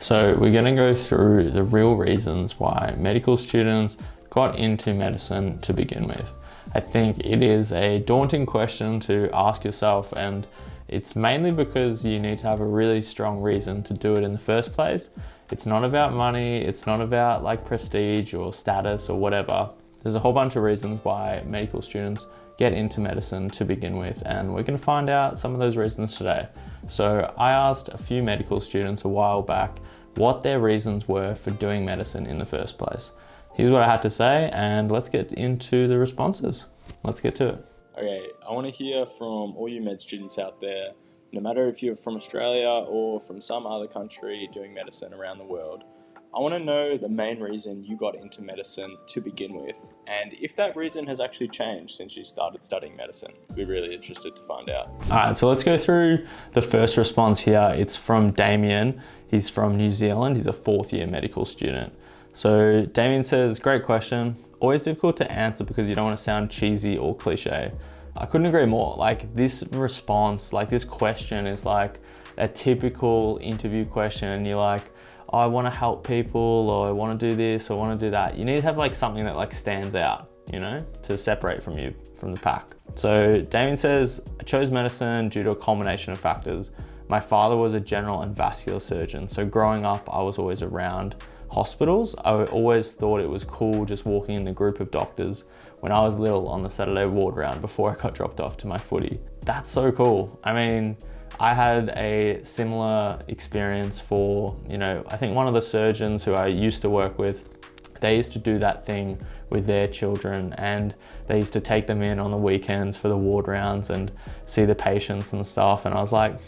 So we're going to go through the real reasons why medical students got into medicine to begin with. I think it is a daunting question to ask yourself, and it's mainly because you need to have a really strong reason to do it in the first place. It's not about money, it's not about like prestige or status or whatever. There's a whole bunch of reasons why medical students get into medicine to begin with, and we're going to find out some of those reasons today. So I asked a few medical students a while back what their reasons were for doing medicine in the first place. Here's what I had to say, and let's get into the responses. Let's get to it. Okay, I want to hear from all you med students out there, no matter if you're from Australia or from some other country doing medicine around the world. I want to know the main reason you got into medicine to begin with, and if that reason has actually changed since you started studying medicine. I'd be really interested to find out. All right, so let's go through the first response here. It's from Damien. He's from New Zealand. He's a fourth year medical student. So Damien says, great question. Always difficult to answer because you don't want to sound cheesy or cliche. I couldn't agree more. Like this response, like this question is like a typical interview question, and you're like, oh, I want to help people, or I want to do this, or I want to do that. You need to have like something that like stands out, you know, to separate from you, from the pack. So Damien says, I chose medicine due to a combination of factors. My father was a general and vascular surgeon. So growing up, I was always around hospitals. I always thought it was cool just walking in the group of doctors when I was little on the Saturday ward round before I got dropped off to my footy. That's so cool. I mean, I had a similar experience for, I think one of the surgeons who I used to work with, they used to do that thing with their children, and they used to take them in on the weekends for the ward rounds and see the patients and stuff. And I was like,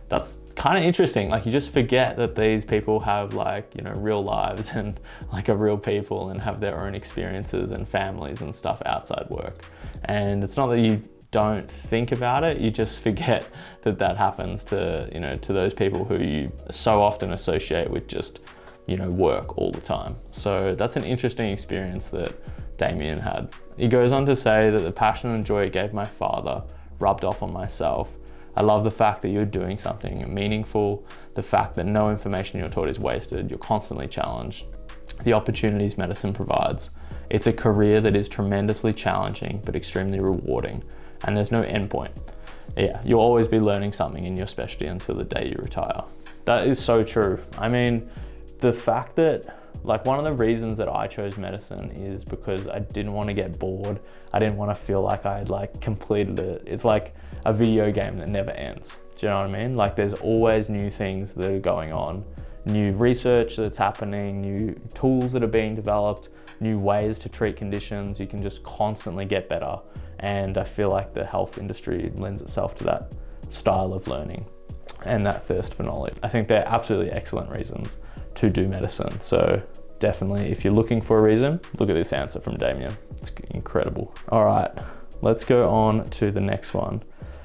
that's kind of interesting. Like you just forget that these people have like, real lives and like are real people and have their own experiences and families and stuff outside work. And it's not that you don't think about it, you just forget that that happens to, to those people who you so often associate with just, work all the time. So that's an interesting experience that Damien had. He goes on to say that the passion and joy it gave my father rubbed off on myself. I love the fact that you're doing something meaningful, the fact that no information you're taught is wasted, you're constantly challenged, the opportunities medicine provides. It's a career that is tremendously challenging but extremely rewarding, and there's no end point. Yeah, you'll always be learning something in your specialty until the day you retire. That is so true. I mean, the fact that, like, one of the reasons that I chose medicine is because I didn't want to get bored. I didn't want to feel like I had like completed it. It's like a video game that never ends. Do you know what I mean? Like there's always new things that are going on, new research that's happening, new tools that are being developed, new ways to treat conditions. You can just constantly get better. And I feel like the health industry lends itself to that style of learning and that thirst for knowledge. I think they're absolutely excellent reasons to do medicine. So definitely, if you're looking for a reason, look at this answer from Damien. It's incredible. All right, let's go on to the next one.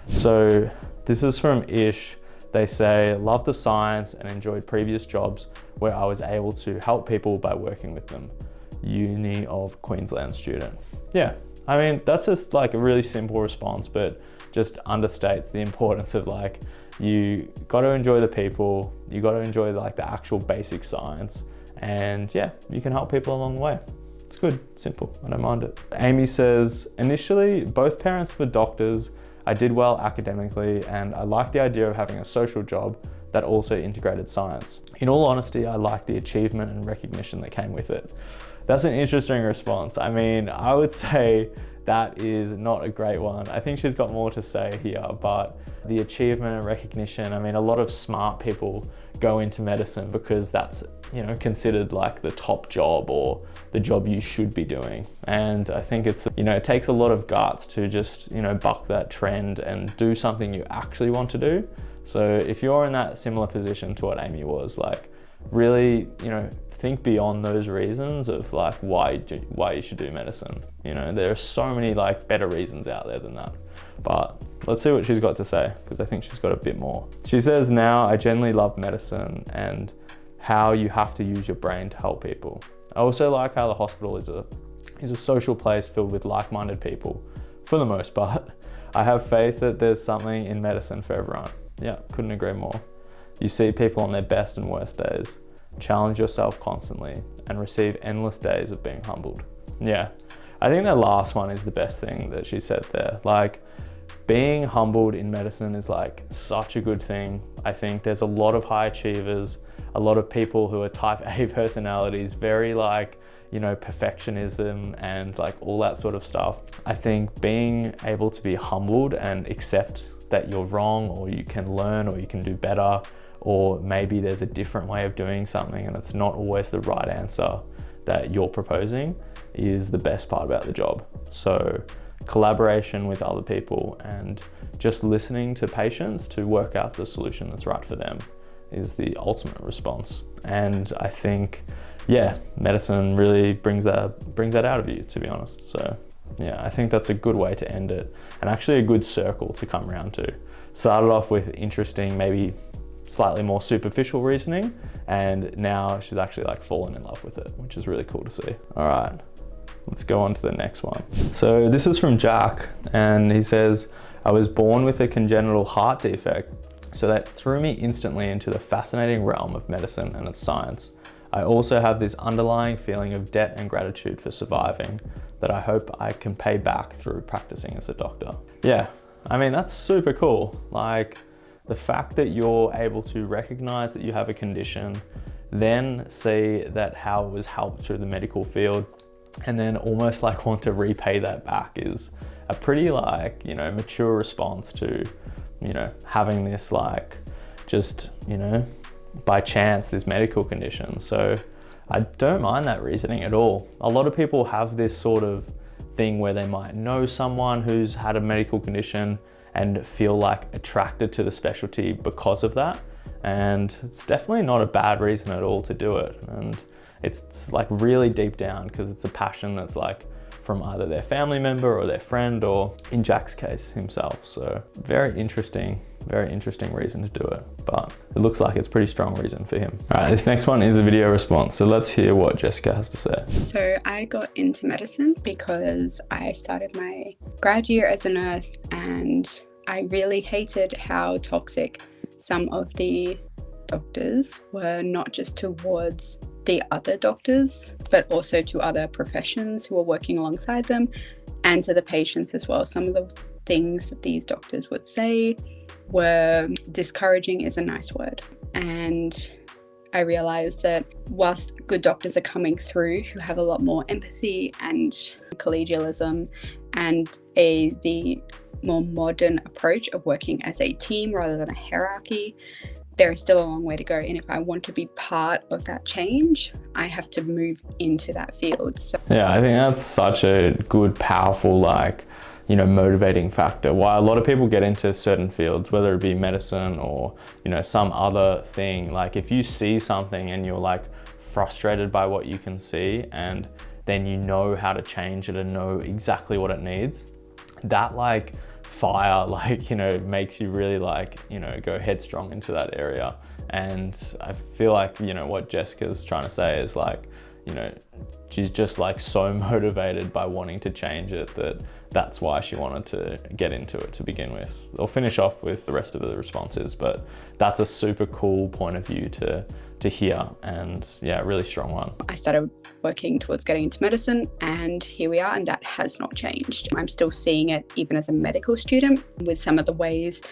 So this is from Ish. They say, love the science and enjoyed previous jobs where I was able to help people by working with them. Uni of Queensland student. Yeah, I mean, that's just like a really simple response, but just understates the importance of like, you got to enjoy the people, you got to enjoy like the actual basic science, and yeah, you can help people along the way. It's good, simple, I don't mind it. Amy says, initially, both parents were doctors. I did well academically, and I liked the idea of having a social job that also integrated science. In all honesty, I liked the achievement and recognition that came with it. That's an interesting response. I mean, I would say that is not a great one. I think she's got more to say here, but the achievement and recognition, I mean, a lot of smart people go into medicine because that's, considered like the top job or the job you should be doing. And I think it's, it takes a lot of guts to just, buck that trend and do something you actually want to do. So if you're in that similar position to what Amy was, like really, think beyond those reasons of like why you should do medicine. There are so many like better reasons out there than that. But let's see what she's got to say, because I think she's got a bit more. She says, now I genuinely love medicine and how you have to use your brain to help people. I also like how the hospital is a social place filled with like-minded people, for the most part. I have faith that there's something in medicine for everyone. Yeah, couldn't agree more. You see people on their best and worst days. challenge yourself constantly, and receive endless days of being humbled. Yeah, I think that last one is the best thing that she said there. Like, being humbled in medicine is like such a good thing. I think there's a lot of high achievers, a lot of people who are type A personalities, very like, you know, perfectionism and like all that sort of stuff. I think being able to be humbled and accept that you're wrong, or you can learn, or you can do better, or maybe there's a different way of doing something and it's not always the right answer that you're proposing, is the best part about the job. So collaboration with other people and just listening to patients to work out the solution that's right for them is the ultimate response. And I think, yeah, medicine really brings that out of you, to be honest. So yeah, I think that's a good way to end it, and actually a good circle to come around to. Started off with interesting, maybe slightly more superficial reasoning, and now she's actually like fallen in love with it, which is really cool to see. All right, let's go on to the next one. So this is from Jack, and he says, I was born with a congenital heart defect, so that threw me instantly into the fascinating realm of medicine and its science. I also have this underlying feeling of debt and gratitude for surviving that I hope I can pay back through practicing as a doctor. Yeah, I mean, that's super cool. Like, the fact that you're able to recognize that you have a condition, then see that how it was helped through the medical field, and then almost like want to repay that back is a pretty like, you know, mature response to, you know, having this like, just, you know, by chance, this medical condition. So I don't mind that reasoning at all. A lot of people have this sort of thing where they might know someone who's had a medical condition and feel like attracted to the specialty because of that. And it's definitely not a bad reason at all to do it. And it's like really deep down because it's a passion that's like from either their family member or their friend, or in Jack's case, himself. So very interesting reason to do it, but it looks like it's a pretty strong reason for him. All right, this next one is a video response. So let's hear what Jessica has to say. So I got into medicine because I started my grad year as a nurse, and I really hated how toxic some of the doctors were, not just towards the other doctors, but also to other professions who were working alongside them, and to the patients as well. Some of the things that these doctors would say were discouraging, is a nice word. And I realized that whilst good doctors are coming through who have a lot more empathy and collegialism and the more modern approach of working as a team rather than a hierarchy, there is still a long way to go. And if I want to be part of that change, I have to move into that field. So yeah, I think that's such a good, powerful, like, you know, motivating factor. Why a lot of people get into certain fields, whether it be medicine or, you know, some other thing. Like, if you see something and you're like frustrated by what you can see, and then you know how to change it and know exactly what it needs, that like fire, like, you know, makes you really like, you know, go headstrong into that area. And I feel like, you know, what Jessica's trying to say is like, you know, she's just like so motivated by wanting to change it that that's why she wanted to get into it to begin with. I'll finish off with the rest of the responses, but that's a super cool point of view to hear, and yeah, really strong one. I started working towards getting into medicine, and here we are, and that has not changed. I'm still seeing it even as a medical student with some of the ways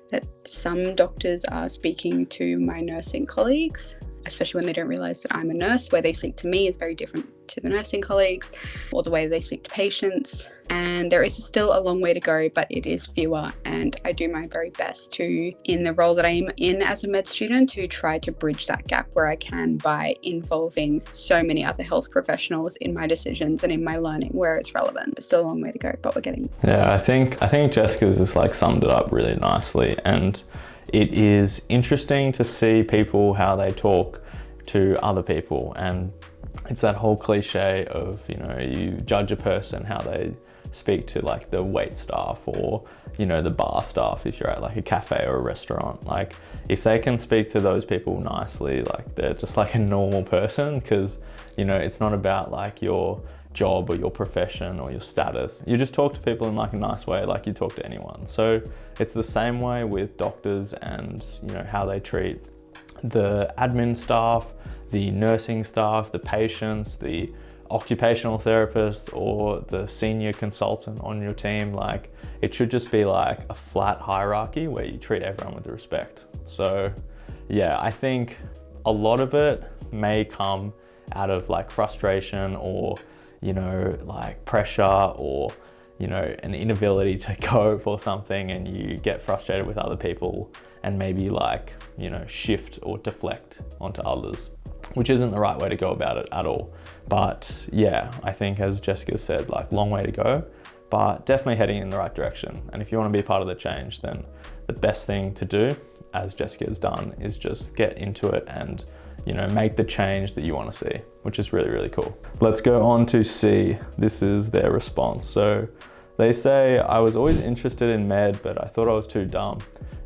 that some doctors are speaking to my nursing colleagues, especially when they don't realize that I'm a nurse. The way they speak to me is very different to the nursing colleagues, or the way they speak to patients. And there is still a long way to go, but it is fewer. And I do my very best to, in the role that I'm in as a med student, to try to bridge that gap where I can by involving so many other health professionals in my decisions and in my learning where it's relevant. There's still a long way to go, but we're getting there. Yeah, I think Jessica's just like summed it up really nicely. And it is interesting to see people, how they talk to other people. And it's that whole cliche of, you know, you judge a person how they speak to like the wait staff, or, you know, the bar staff if you're at like a cafe or a restaurant. Like, if they can speak to those people nicely, like they're just like a normal person, because, you know, it's not about like your job or your profession or your status. You just talk to people in like a nice way, like you talk to anyone. So it's the same way with doctors, and, you know, how they treat the admin staff, the nursing staff, the patients, the occupational therapist, or the senior consultant on your team. Like, it should just be like a flat hierarchy where you treat everyone with respect. So yeah, I think a lot of it may come out of like frustration or, you know, like pressure, or, you know, an inability to cope or something, and you get frustrated with other people and maybe like, you know, shift or deflect onto others, which isn't the right way to go about it at all. But yeah, I think, as Jessica said, like, long way to go, but definitely heading in the right direction. And if you want to be part of the change, then the best thing to do, as Jessica has done, is just get into it and, you know, make the change that you want to see, which is really, really cool. Let's go on to C. This is their response. So they say, I was always interested in med, but I thought I was too dumb.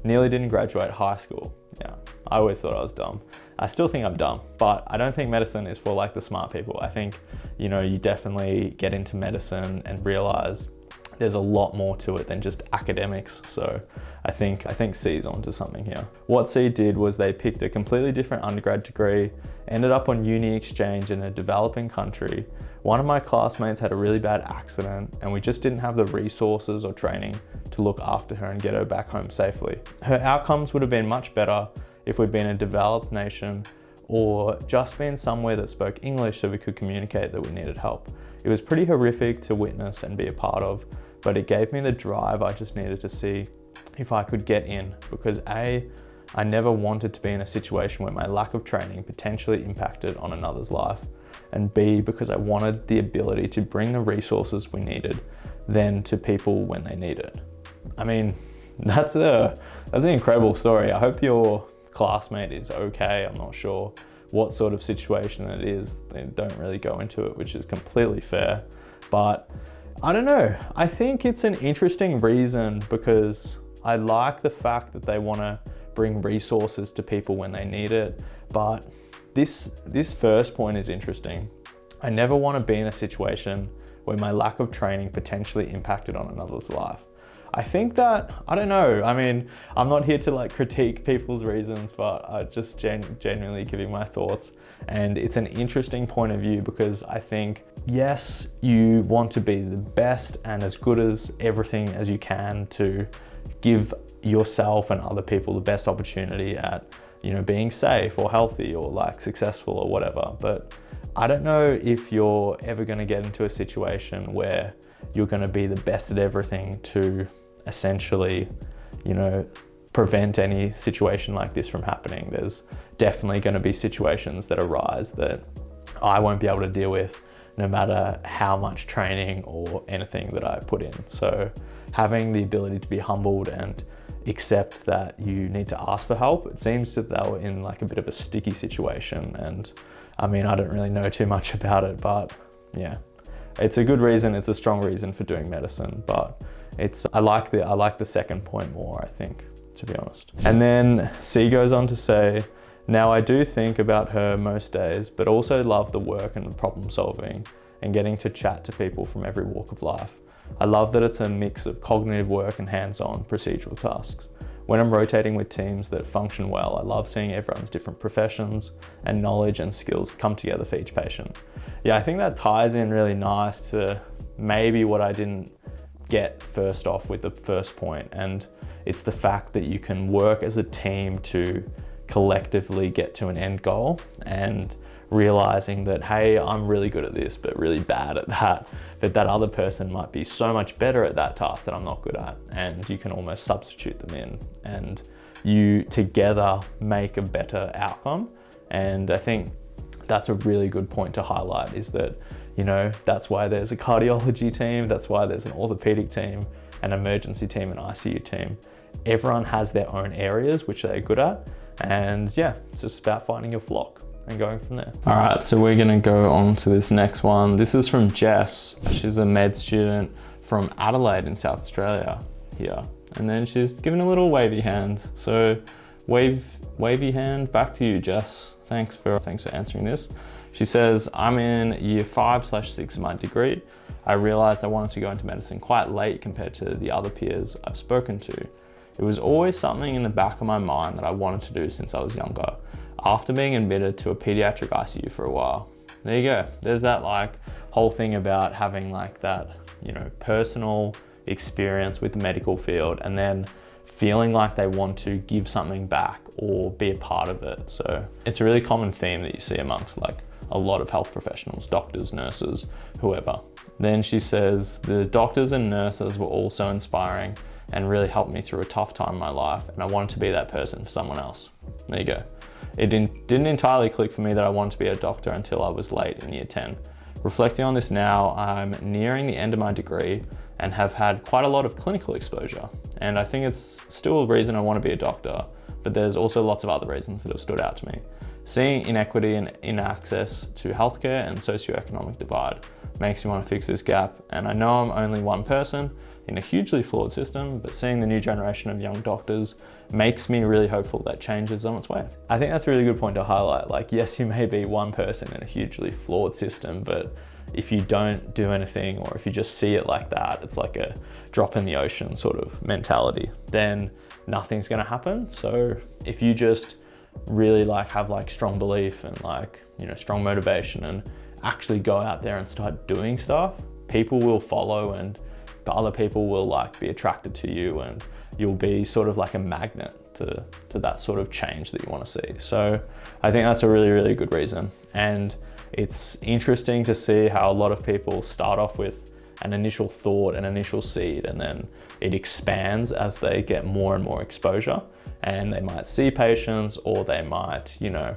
Nearly didn't graduate high school. Yeah, I always thought I was dumb. I still think I'm dumb, but I don't think medicine is for like the smart people. I think, you know, you definitely get into medicine and realize there's a lot more to it than just academics. So I think C's onto something here. What C did was they picked a completely different undergrad degree, ended up on uni exchange in a developing country. One of my classmates had a really bad accident, and we just didn't have the resources or training to look after her and get her back home safely. Her outcomes would have been much better if we'd been a developed nation, or just been somewhere that spoke English so we could communicate that we needed help. It was pretty horrific to witness and be a part of, but it gave me the drive I just needed to see if I could get in, because A, I never wanted to be in a situation where my lack of training potentially impacted on another's life, and B, because I wanted the ability to bring the resources we needed then to people when they need it. I mean, that's an incredible story. I hope your classmate is okay. I'm not sure what sort of situation it is. They don't really go into it, which is completely fair. But I don't know. I think it's an interesting reason, because I like the fact that they want to bring resources to people when they need it. But this first point is interesting. I never want to be in a situation where my lack of training potentially impacted on another's life. I think that, I don't know, I mean, I'm not here to like critique people's reasons, but I just genuinely giving my thoughts. And it's an interesting point of view, because I think, yes, you want to be the best and as good as everything as you can to give yourself and other people the best opportunity at, you know, being safe or healthy or like successful or whatever. But I don't know if you're ever going to get into a situation where you're going to be the best at everything to essentially, you know, prevent any situation like this from happening. There's definitely going to be situations that arise that I won't be able to deal with, no matter how much training or anything that I put in. So having the ability to be humbled and accept that you need to ask for help. It seems that they were in like a bit of a sticky situation, and I mean, I don't really know too much about it, but yeah, it's a good reason. It's a strong reason for doing medicine, but I like the second point more, I think, to be honest. And then C goes on to say, now I do think about her most days, but also love the work and the problem solving and getting to chat to people from every walk of life. I love that it's a mix of cognitive work and hands-on procedural tasks. When I'm rotating with teams that function well, I love seeing everyone's different professions and knowledge and skills come together for each patient. Yeah, I think that ties in really nice to maybe what I didn't get first off with the first point, and it's the fact that you can work as a team to collectively get to an end goal, and realizing that, hey, I'm really good at this, but really bad at that. But that other person might be so much better at that task that I'm not good at. And you can almost substitute them in, and you together make a better outcome. And I think that's a really good point to highlight, is that, you know, that's why there's a cardiology team, that's why there's an orthopedic team, an emergency team, an ICU team. Everyone has their own areas which they're good at. And yeah, it's just about finding your flock and going from there. All right, so we're gonna go on to this next one. This is from Jess. She's a med student from Adelaide in South Australia here. And then she's given a little wavy hand. So wavy hand back to you, Jess. Thanks for answering this. She says, I'm in year 5/6 of my degree. I realized I wanted to go into medicine quite late compared to the other peers I've spoken to. It was always something in the back of my mind that I wanted to do since I was younger. after being admitted to a pediatric ICU for a while. There you go. There's that like whole thing about having like that, you know, personal experience with the medical field and then feeling like they want to give something back or be a part of it. So it's a really common theme that you see amongst like a lot of health professionals, doctors, nurses, whoever. Then she says, the doctors and nurses were all so inspiring and really helped me through a tough time in my life, and I wanted to be that person for someone else. There you go. It didn't entirely click for me that I wanted to be a doctor until I was late in year 10. Reflecting on this now, I'm nearing the end of my degree and have had quite a lot of clinical exposure. And I think it's still a reason I want to be a doctor, but there's also lots of other reasons that have stood out to me. Seeing inequity in access to healthcare and socioeconomic divide makes me want to fix this gap. And I know I'm only one person in a hugely flawed system, but seeing the new generation of young doctors makes me really hopeful that change is on its way. I think that's a really good point to highlight. Like, yes, you may be one person in a hugely flawed system, but if you don't do anything, or if you just see it like that, it's like a drop in the ocean sort of mentality, then nothing's gonna happen. So if you just really like have like strong belief and like, you know, strong motivation and actually go out there and start doing stuff, people will follow and the other people will like be attracted to you, and you'll be sort of like a magnet to that sort of change that you want to see. So I think that's a really, really good reason. And it's interesting to see how a lot of people start off with an initial thought, an initial seed, and then it expands as they get more and more exposure, and they might see patients, or they might, you know,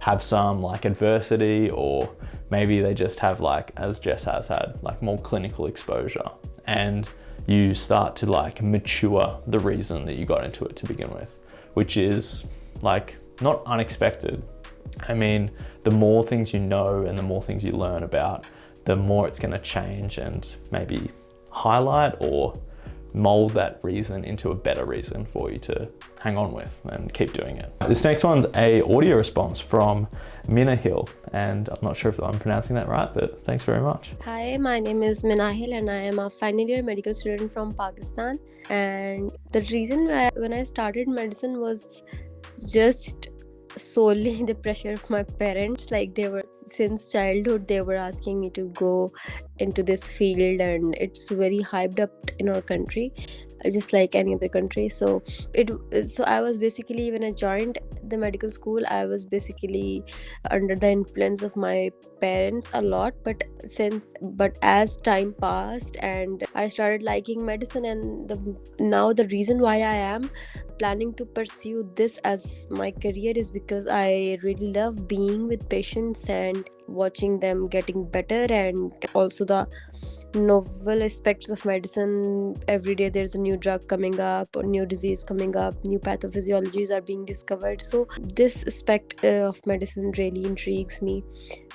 have some like adversity, or maybe they just have, like, as Jess has had, like more clinical exposure, and you start to like mature the reason that you got into it to begin with, which is like not unexpected. I mean, the more things you know and the more things you learn about, the more it's going to change and maybe highlight or mold that reason into a better reason for you to hang on with and keep doing it. This next one's a audio response from Minna Hill, and I'm not sure if I'm pronouncing that right, but thanks very much. Hi, my name is Minna Hill and I am a final year medical student from Pakistan. And the reason why when I started medicine was just solely the pressure of my parents. Like, they were, since childhood they were asking me to go into this field, and it's very hyped up in our country, just like any other country. So I was basically, when I joined the medical school, I was basically under the influence of my parents a lot, but as time passed and I started liking medicine, and now the reason why I am planning to pursue this as my career is because I really love being with patients and watching them getting better, and also the novel aspects of medicine. Every day there's a new drug coming up, or new disease coming up, new pathophysiologies are being discovered. So this aspect of medicine really intrigues me.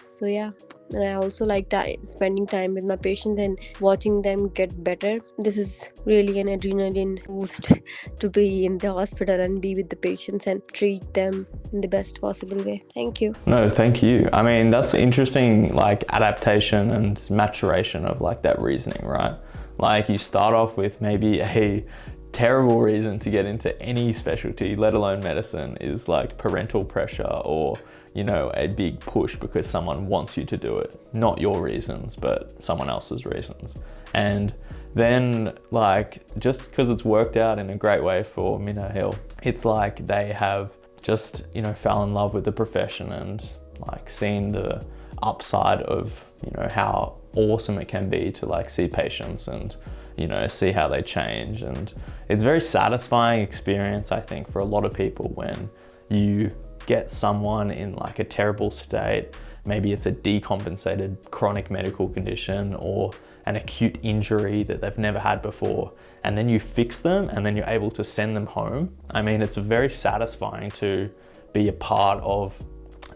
So yeah, and I also like spending time with my patients and watching them get better. This is really an adrenaline boost to be in the hospital and be with the patients and treat them in the best possible way. Thank you. No, thank you. I mean, that's interesting, like adaptation and maturation of like that reasoning, right? Like, you start off with maybe a terrible reason to get into any specialty, let alone medicine, is like parental pressure, or, you know, a big push because someone wants you to do it. Not your reasons, but someone else's reasons. And then, like, just because it's worked out in a great way for Minna Hill, it's like they have just, you know, fell in love with the profession and like seen the upside of, you know, how awesome it can be to like see patients and, you know, see how they change. And it's a very satisfying experience, I think, for a lot of people when you get someone in like a terrible state. Maybe it's a decompensated chronic medical condition or an acute injury that they've never had before, and then you fix them and then you're able to send them home. I mean, it's very satisfying to be a part of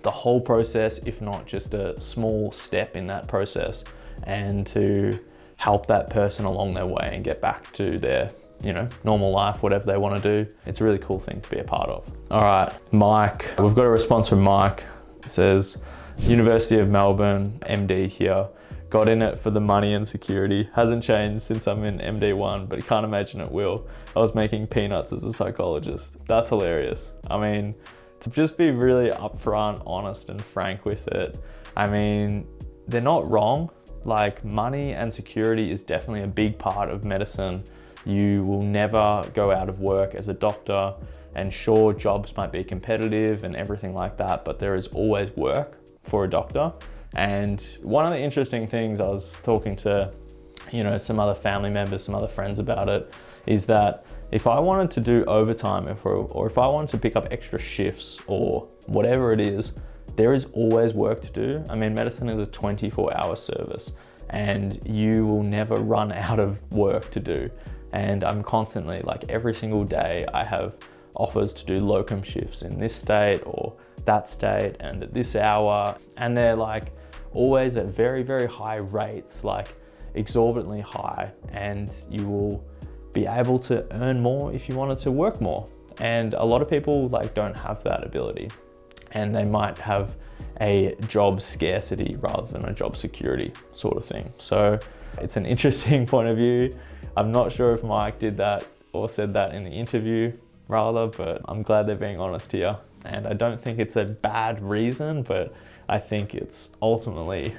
the whole process, if not just a small step in that process, and to help that person along their way and get back to their, you know, normal life, whatever they want to do. It's a really cool thing to be a part of. All right, Mike, we've got a response from Mike. It says, University of Melbourne, MD here. Got in it for the money and security. Hasn't changed since I'm in MD1, but I can't imagine it will. I was making peanuts as a psychologist. That's hilarious. I mean, to just be really upfront, honest and frank with it. I mean, they're not wrong. Like, money and security is definitely a big part of medicine. You will never go out of work as a doctor, and sure, jobs might be competitive and everything like that, but there is always work for a doctor. And one of the interesting things, I was talking to, some other family members, some other friends about it, is that if I wanted to do overtime or if I wanted to pick up extra shifts or whatever it is, there is always work to do. I mean, medicine is a 24-hour service and you will never run out of work to do. And I'm constantly, like every single day, I have offers to do locum shifts in this state or that state and at this hour. And they're like always at very, very high rates, like exorbitantly high. And you will be able to earn more if you wanted to work more. And a lot of people like don't have that ability, and they might have a job scarcity rather than a job security sort of thing. So it's an interesting point of view. I'm not sure if Mike did that or said that in the interview rather, but I'm glad they're being honest here. And I don't think it's a bad reason, but I think it's ultimately,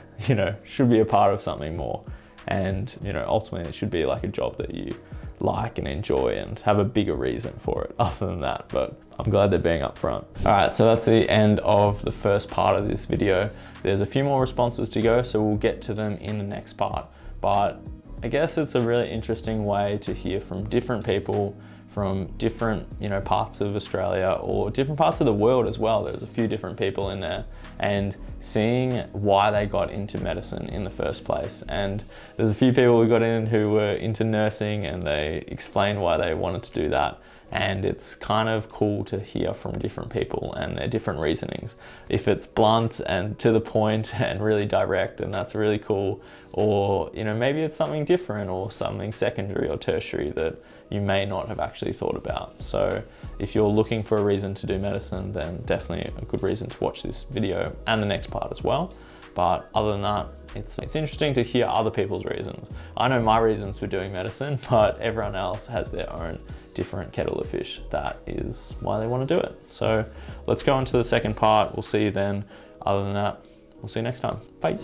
should be a part of something more. And, ultimately it should be like a job that you like and enjoy and have a bigger reason for it other than that, but I'm glad they're being upfront. All right, so that's the end of the first part of this video. There's a few more responses to go, so we'll get to them in the next part. But I guess it's a really interesting way to hear from different people from different, parts of Australia or different parts of the world as well. There's a few different people in there, and seeing why they got into medicine in the first place. And there's a few people who got in who were into nursing and they explained why they wanted to do that. And it's kind of cool to hear from different people and their different reasonings. If it's blunt and to the point and really direct, and that's really cool. Or, maybe it's something different or something secondary or tertiary that you may not have actually thought about. So if you're looking for a reason to do medicine, then definitely a good reason to watch this video and the next part as well. But other than that, it's interesting to hear other people's reasons. I know my reasons for doing medicine, but everyone else has their own different kettle of fish. That is why they want to do it. So let's go into the second part. We'll see you then. Other than that, we'll see you next time. Bye.